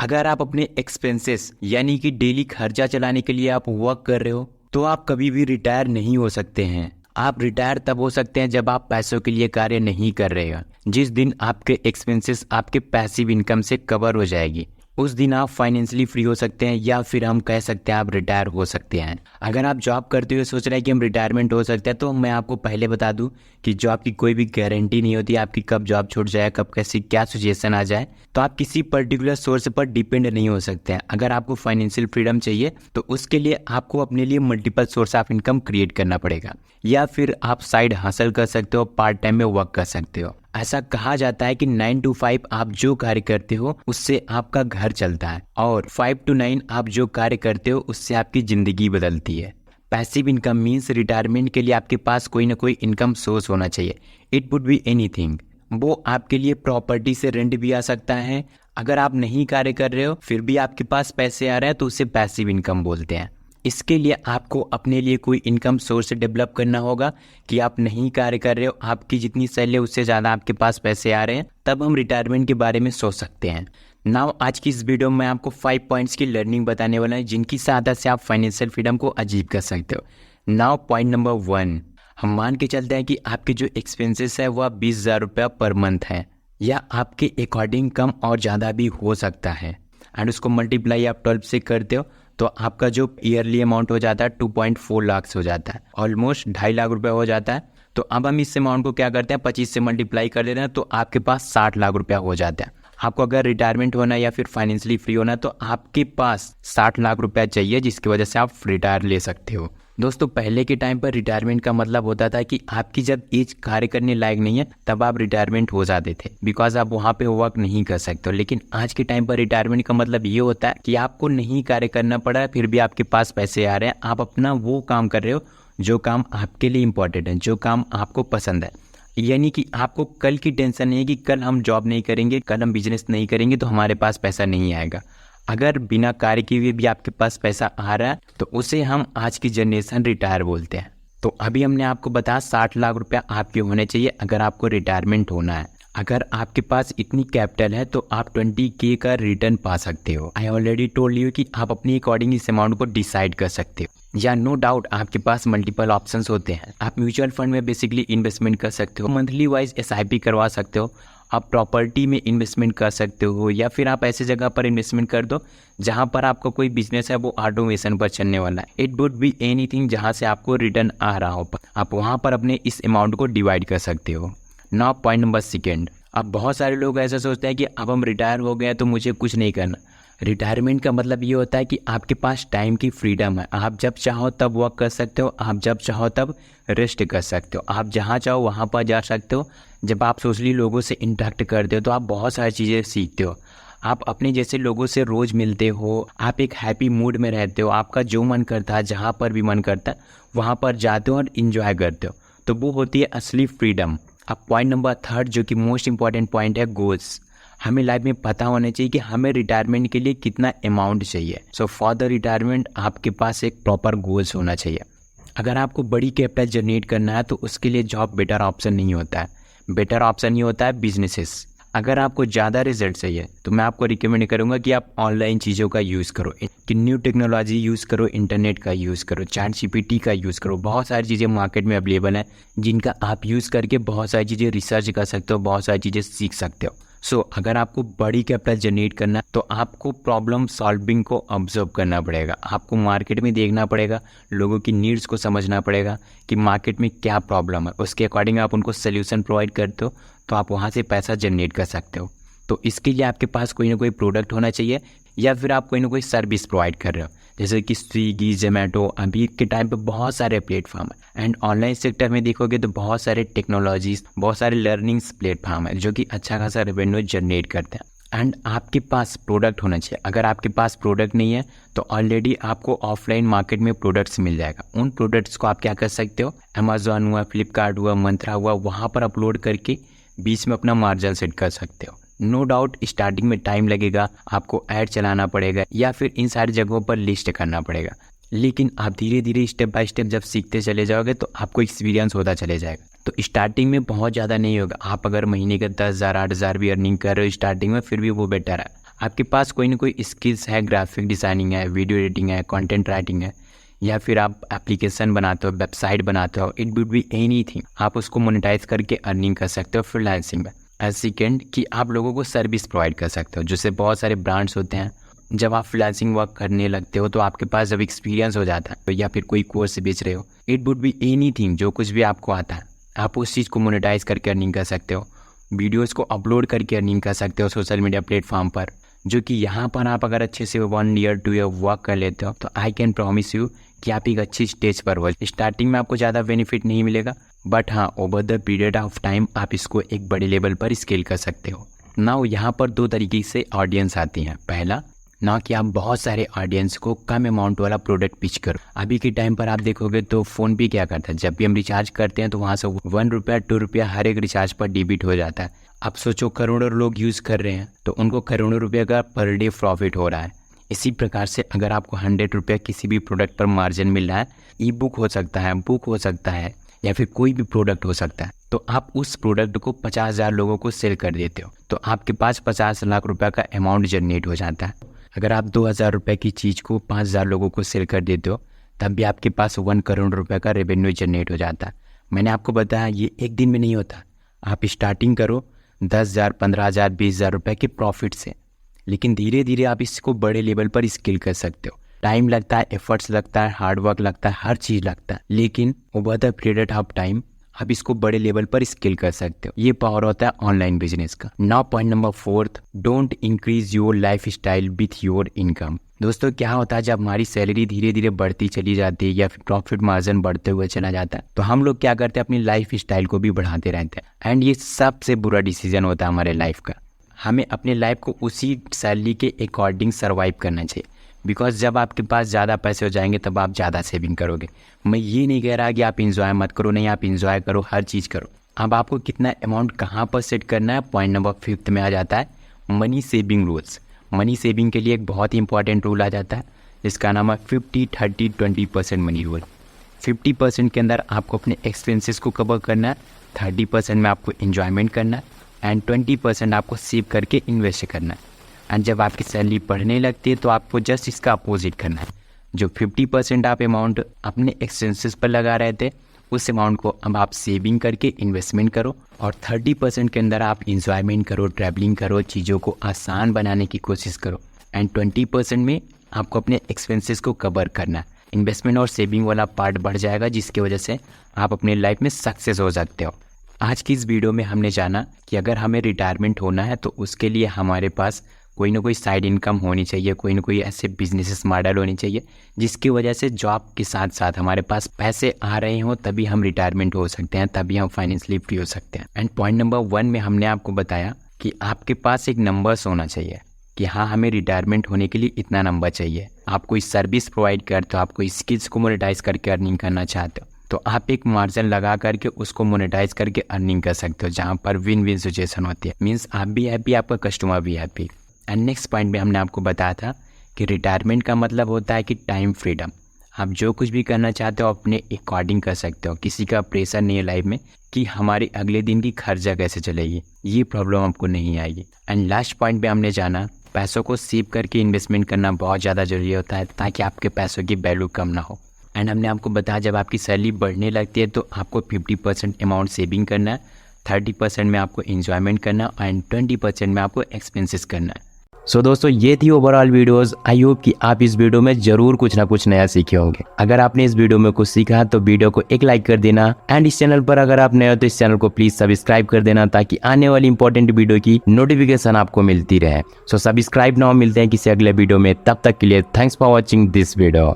अगर आप अपने एक्सपेंसेस यानी कि डेली खर्चा चलाने के लिए आप वर्क कर रहे हो तो आप कभी भी रिटायर नहीं हो सकते हैं। आप रिटायर तब हो सकते हैं जब आप पैसों के लिए कार्य नहीं कर रहे हो। जिस दिन आपके एक्सपेंसेस आपके पैसिव इनकम से कवर हो जाएगी उस दिन आप फाइनेंशियली फ्री हो सकते हैं, या फिर हम कह सकते हैं आप रिटायर हो सकते हैं। अगर आप जॉब करते हुए सोच रहे हैं कि हम रिटायरमेंट हो सकते हैं, तो मैं आपको पहले बता दूं कि जॉब की कोई भी गारंटी नहीं होती आपकी कब जॉब छूट जाए, कब कैसी क्या सिचुएशन आ जाए। तो आप किसी पर्टिकुलर सोर्स पर डिपेंड नहीं हो सकते हैं। अगर आपको फाइनेंशियल फ्रीडम चाहिए तो उसके लिए आपको अपने लिए multiple source of income create करना पड़ेगा, या फिर आप साइड हासिल कर सकते हो, पार्ट टाइम में वर्क कर सकते हो। ऐसा कहा जाता है कि 9 to 5 आप जो कार्य करते हो उससे आपका घर चलता है, और 5 to 9 आप जो कार्य करते हो उससे आपकी ज़िंदगी बदलती है। पैसिव इनकम मीन्स रिटायरमेंट के लिए आपके पास कोई ना कोई इनकम सोर्स होना चाहिए। It would be anything. वो आपके लिए प्रॉपर्टी से रेंट भी आ सकता है। अगर आप नहीं कार्य कर रहे हो फिर भी आपके पास पैसे आ रहे हैं तो उसे पैसिव इनकम बोलते हैं। इसके लिए आपको अपने लिए कोई इनकम सोर्स डेवलप करना होगा कि आप नहीं कार्य कर रहे हो, आपकी जितनी सैलरी है उससे ज़्यादा आपके पास पैसे आ रहे हैं, तब हम रिटायरमेंट के बारे में सोच सकते हैं। नाउ आज की इस वीडियो में आपको 5 पॉइंट्स की लर्निंग बताने वाला है जिनकी सहायता से आप फाइनेंशियल फ्रीडम को अचीव कर सकते हो। नाउ पॉइंट नंबर 1, हम मान के चलते हैं कि आपके जो एक्सपेंसेस है वह 20,000 रुपया पर मंथ है, या आपके अकॉर्डिंग कम और ज़्यादा भी हो सकता है, एंड उसको मल्टीप्लाई आप 12 से करते हो तो आपका जो ईयरली अमाउंट हो जाता है 2.4 लाख हो जाता है, ऑलमोस्ट 2.5 लाख रुपए हो जाता है। तो अब हम इस अमाउंट को क्या करते हैं 25 से मल्टीप्लाई कर देते हैं तो आपके पास 60 लाख रुपया हो जाता है। आपको अगर रिटायरमेंट होना है या फिर फाइनेंशियली फ्री होना है तो आपके पास 60 लाख रुपया चाहिए, जिसकी वजह से आप रिटायर ले सकते हो। दोस्तों, पहले के टाइम पर रिटायरमेंट का मतलब होता था कि आपकी जब एज कार्य करने लायक नहीं है तब आप रिटायरमेंट हो जाते थे, बिकॉज आप वहाँ पे वर्क नहीं कर सकते हो। लेकिन आज के टाइम पर रिटायरमेंट का मतलब ये होता है कि आपको नहीं कार्य करना पड़ा है फिर भी आपके पास पैसे आ रहे हैं, आप अपना वो काम कर रहे हो जो काम आपके लिए इम्पोर्टेंट है, जो काम आपको पसंद है। यानी कि आपको कल की टेंशन नहीं है कि कल हम जॉब नहीं करेंगे, कल हम बिजनेस नहीं करेंगे तो हमारे पास पैसा नहीं आएगा। अगर बिना कार्य किए हुए भी आपके पास पैसा आ रहा है तो उसे हम आज की जनरेशन रिटायर बोलते हैं। तो अभी हमने आपको बताया 60 लाख रुपया आपके होने चाहिए अगर आपको रिटायरमेंट होना है। अगर आपके पास इतनी कैपिटल है तो आप 20K का रिटर्न पा सकते हो। आई ऑलरेडी टोल्ड यू कि आप अपनी अकॉर्डिंग इस अमाउंट को डिसाइड कर सकते हो, या नो डाउट आपके पास मल्टीपल ऑप्शंस होते हैं। आप म्यूचुअल फंड में बेसिकली इन्वेस्टमेंट कर सकते हो, मंथली वाइज SIP करवा सकते हो, आप प्रॉपर्टी में इन्वेस्टमेंट कर सकते हो, या फिर आप ऐसे जगह पर इन्वेस्टमेंट कर दो जहां पर आपका कोई बिजनेस है वो ऑटोमेशन पर चलने वाला है। इट वुड बी एनीथिंग जहां से आपको रिटर्न आ रहा हो, आप वहां पर अपने इस अमाउंट को डिवाइड कर सकते हो। नाउ पॉइंट नंबर 2, अब बहुत सारे लोग ऐसा सोचते हैं कि अब हम रिटायर हो गए तो मुझे कुछ नहीं करना। रिटायरमेंट का मतलब ये होता है कि आपके पास टाइम की फ्रीडम है, आप जब चाहो तब वर्क कर सकते हो, आप जब चाहो तब रेस्ट कर सकते हो, आप जहाँ चाहो वहाँ पर जा सकते हो। जब आप सोशली लोगों से इंटरेक्ट करते हो तो आप बहुत सारी चीज़ें सीखते हो, आप अपने जैसे लोगों से रोज़ मिलते हो, आप एक हैप्पी मूड में रहते हो, आपका जो मन करता है जहाँ पर भी मन करता है वहाँ पर जाते हो और इन्जॉय करते हो। तो वो होती है असली फ्रीडम। अब पॉइंट नंबर 3 जो कि मोस्ट इंपॉर्टेंट पॉइंट है, गोल्स। हमें लाइफ में पता होना चाहिए कि हमें रिटायरमेंट के लिए कितना अमाउंट चाहिए। सो फॉर द रिटायरमेंट आपके पास एक प्रॉपर गोल्स होना चाहिए। अगर आपको बड़ी कैपिटल जनरेट करना है तो उसके लिए जॉब बेटर ऑप्शन नहीं होता है, बेटर ऑप्शन ही होता है बिजनेसेस। अगर आपको ज़्यादा रिजल्ट चाहिए तो मैं आपको रिकमेंड करूंगा कि आप ऑनलाइन चीज़ों का यूज़ करो, कि न्यू टेक्नोलॉजी यूज़ करो, इंटरनेट का यूज़ करो, ChatGPT का यूज़ करो। बहुत सारी चीज़ें मार्केट में अवेलेबल हैं जिनका आप यूज़ करके बहुत सारी चीज़ें रिसर्च कर सकते हो, बहुत सारी चीज़ें सीख सकते हो। सो अगर आपको बड़ी कैपिटल जनरेट करना है तो आपको प्रॉब्लम सॉल्विंग को ऑब्जर्व करना पड़ेगा, आपको मार्केट में देखना पड़ेगा, लोगों की नीड्स को समझना पड़ेगा कि मार्केट में क्या प्रॉब्लम है, उसके अकॉर्डिंग आप उनको सोल्यूशन प्रोवाइड करते हो तो आप वहाँ से पैसा जनरेट कर सकते हो। तो इसके लिए आपके पास कोई ना कोई प्रोडक्ट होना चाहिए, या फिर आप कोई ना कोई सर्विस प्रोवाइड कर रहे हो, जैसे कि स्विगी, जोमेटो। अभी के टाइम पे बहुत सारे प्लेटफॉर्म है, एंड ऑनलाइन सेक्टर में देखोगे तो बहुत सारे टेक्नोलॉजीज, बहुत सारे लर्निंग्स प्लेटफॉर्म है जो कि अच्छा खासा रेवेन्यू जनरेट करते हैं। एंड आपके पास प्रोडक्ट होना चाहिए। अगर आपके पास प्रोडक्ट नहीं है तो ऑलरेडी आपको ऑफलाइन मार्केट में प्रोडक्ट्स मिल जाएगा। उन प्रोडक्ट्स को आप क्या कर सकते हो, अमेजोन हुआ, फ्लिपकार्ट हुआ, मंत्रा हुआ, वहाँ पर अपलोड करके बीच में अपना मार्जिन सेट कर सकते हो। नो डाउट स्टार्टिंग में टाइम लगेगा, आपको ऐड चलाना पड़ेगा या फिर इन सारी जगहों पर लिस्ट करना पड़ेगा, लेकिन आप धीरे धीरे स्टेप बाय स्टेप जब सीखते चले जाओगे तो आपको एक्सपीरियंस होता चले जाएगा। तो स्टार्टिंग में बहुत ज़्यादा नहीं होगा। आप अगर महीने का 10,000 8,000 भी अर्निंग कर रहे हो स्टार्टिंग में, फिर भी वो बेटर है। आपके पास कोई ना कोई स्किल्स है, ग्राफिक डिज़ाइनिंग है, वीडियो एडिटिंग है, कंटेंट राइटिंग है, या फिर आप एप्लीकेशन बनाते हो, वेबसाइट बनाते हो, इट वुड बी एनीथिंग, आप उसको मोनेटाइज करके अर्निंग कर सकते हो फ्रीलांसिंग में। एज सेकेंड कि आप लोगों को सर्विस प्रोवाइड कर सकते हो, जैसे बहुत सारे ब्रांड्स होते हैं। जब आप फ्रीलांसिंग वर्क करने लगते हो तो आपके पास जब एक्सपीरियंस हो जाता है, तो या फिर कोई कोर्स बेच रहे हो, इट वुड बी एनीथिंग, जो कुछ भी आपको आता है, आप उस चीज़ को मोनेटाइज करके अर्निंग कर सकते हो। वीडियोस को अपलोड करके अर्निंग कर सकते हो सोशल मीडिया प्लेटफॉर्म पर, जो कि यहाँ पर आप अगर अच्छे से 1 ईयर 2 ईयर वर्क कर लेते हो तो आई कैन प्रॉमिस यू कि आप एक अच्छी स्टेज पर हो। स्टार्टिंग में आपको ज़्यादा बेनिफिट नहीं मिलेगा, बट हाँ over the period of time आप इसको एक बड़े लेवल पर स्केल कर सकते हो। नाउ यहाँ पर 2 तरीके से ऑडियंस आती हैं। पहला ना कि आप बहुत सारे ऑडियंस को कम अमाउंट वाला प्रोडक्ट पिच करो। अभी के टाइम पर आप देखोगे तो फ़ोन पे क्या करता है, जब भी हम रिचार्ज करते हैं तो वहाँ से 1 रुपया 2 रुपया हर एक रिचार्ज पर डेबिट हो जाता है। अब सोचो करोड़ों लोग यूज़ कर रहे हैं तो उनको करोड़ों रुपये का पर डे प्रॉफिट हो रहा है। इसी प्रकार से अगर आपको 100 रुपया किसी भी प्रोडक्ट पर मार्जिन मिल रहा है, ई बुक हो सकता है, बुक हो सकता है, या फिर कोई भी प्रोडक्ट हो सकता है, तो आप उस प्रोडक्ट को 50,000 लोगों को सेल कर देते हो तो आपके पास 50 लाख रुपये का अमाउंट जनरेट हो जाता है। अगर आप 2,000 रुपये की चीज़ को 5,000 लोगों को सेल कर देते हो तब भी आपके पास 1 करोड़ रुपये का रेवेन्यू जनरेट हो जाता है। मैंने आपको बताया ये एक दिन में नहीं होता। आप स्टार्टिंग करो 10,000 15,000 20,000 रुपये के प्रॉफिट से, लेकिन धीरे धीरे आप इसको बड़े लेवल पर स्केल कर सकते हो। टाइम लगता है, एफर्ट्स लगता है, हार्ड वर्क लगता है, हर चीज़ लगता है, लेकिन over the period of time आप इसको बड़े लेवल पर स्केल कर सकते हो। ये पावर होता है ऑनलाइन बिजनेस का। Now point number 4, don't increase your life style with your income. दोस्तों क्या होता है, जब हमारी सैलरी धीरे धीरे बढ़ती चली जाती है या फिर प्रॉफिट मार्जिन बढ़ते हुए चला जाता है तो हम लोग क्या करते हैं, अपनी लाइफ स्टाइल को भी बढ़ाते रहते हैं। एंड ये सबसे बुरा डिसीजन होता है हमारे लाइफ का। हमें अपने लाइफ को उसी सैलरी के अकॉर्डिंग सर्वाइव करना चाहिए, बिकॉज जब आपके पास ज़्यादा पैसे हो जाएंगे तब आप ज़्यादा सेविंग करोगे। मैं ये नहीं कह रहा कि आप इंजॉय मत करो, नहीं, आप इंजॉय करो, हर चीज़ करो। अब आपको कितना अमाउंट कहाँ पर सेट करना है, पॉइंट नंबर 5 में आ जाता है money saving rules. Money saving के लिए एक बहुत ही इंपॉर्टेंट रूल आ जाता है जिसका नाम है 50-30-20% मनी रूल। 50% के अंदर आपको अपने एक्सपेंसेस को कवर करना है, 30% में आपको इंजॉयमेंट करना है, एंड 20% आपको सेव करके इन्वेस्ट करना है। एंड जब आपकी सैलरी बढ़ने लगती है तो आपको जस्ट इसका अपोजिट करना है। जो 50% आप अमाउंट अपने एक्सपेंसेस पर लगा रहे थे उस अमाउंट को अब आप सेविंग करके इन्वेस्टमेंट करो, और 30% के अंदर आप इंजॉयमेंट करो, ट्रैवलिंग करो, चीज़ों को आसान बनाने की कोशिश करो, एंड 20% में आपको अपने एक्सपेंसेस को कवर करना है। इन्वेस्टमेंट और सेविंग वाला पार्ट बढ़ जाएगा जिसकी वजह से आप अपने लाइफ में सक्सेस हो सकते हो। आज की इस वीडियो में हमने जाना कि अगर हमें रिटायरमेंट होना है तो उसके लिए हमारे पास कोई ना कोई साइड इनकम होनी चाहिए, कोई ना कोई ऐसे बिजनेस मॉडल होनी चाहिए जिसकी वजह से जॉब के साथ साथ हमारे पास पैसे आ रहे हों, तभी हम रिटायरमेंट हो सकते हैं, तभी हम फाइनेंशियली फ्री हो सकते हैं। एंड पॉइंट नंबर 1 में हमने आपको बताया कि आपके पास एक नंबर्स होना चाहिए कि हाँ हमें रिटायरमेंट होने के लिए इतना नंबर चाहिए। आप कोई सर्विस प्रोवाइड करते हो, आप कोई स्किल्स को मोनेटाइज करके अर्निंग करना चाहते हो तो आप एक मार्जिन लगा करके उसको मोनेटाइज करके अर्निंग कर सकते हो, जहाँ पर विन विन सिचुएशन होती है। मीन्स आप भी हैप्पी, आपका कस्टमर भी हैप्पी। एंड नेक्स्ट पॉइंट में हमने आपको बताया था कि रिटायरमेंट का मतलब होता है कि टाइम फ्रीडम। आप जो कुछ भी करना चाहते हो अपने अकॉर्डिंग कर सकते हो, किसी का प्रेशर नहीं है लाइफ में कि हमारे अगले दिन की खर्चा कैसे चलेगी, ये प्रॉब्लम आपको नहीं आएगी। एंड लास्ट पॉइंट पे हमने जाना पैसों को सेव करके इन्वेस्टमेंट करना बहुत ज़्यादा ज़रूरी होता है ताकि आपके पैसों की वैल्यू कम ना हो। एंड हमने आपको बताया जब आपकी सैलरी बढ़ने लगती है तो आपको 50% अमाउंट सेविंग करना है, 30% में आपको इंजॉयमेंट करना है, एंड 20% में आपको एक्सपेंसेस करना है। सो दोस्तों ये थी ओवरऑल वीडियोस। आई होप कि आप इस वीडियो में जरूर कुछ ना कुछ नया सीखे होंगे। अगर आपने इस वीडियो में कुछ सीखा तो वीडियो को एक लाइक कर देना, एंड इस चैनल पर अगर आप नए हो तो इस चैनल को प्लीज सब्सक्राइब कर देना ताकि आने वाली इंपॉर्टेंट वीडियो की नोटिफिकेशन आपको मिलती रहे। सो सब्सक्राइब नाउ, मिलते हैं किसी अगले वीडियो में, तब तक के लिए thanks for watching this video.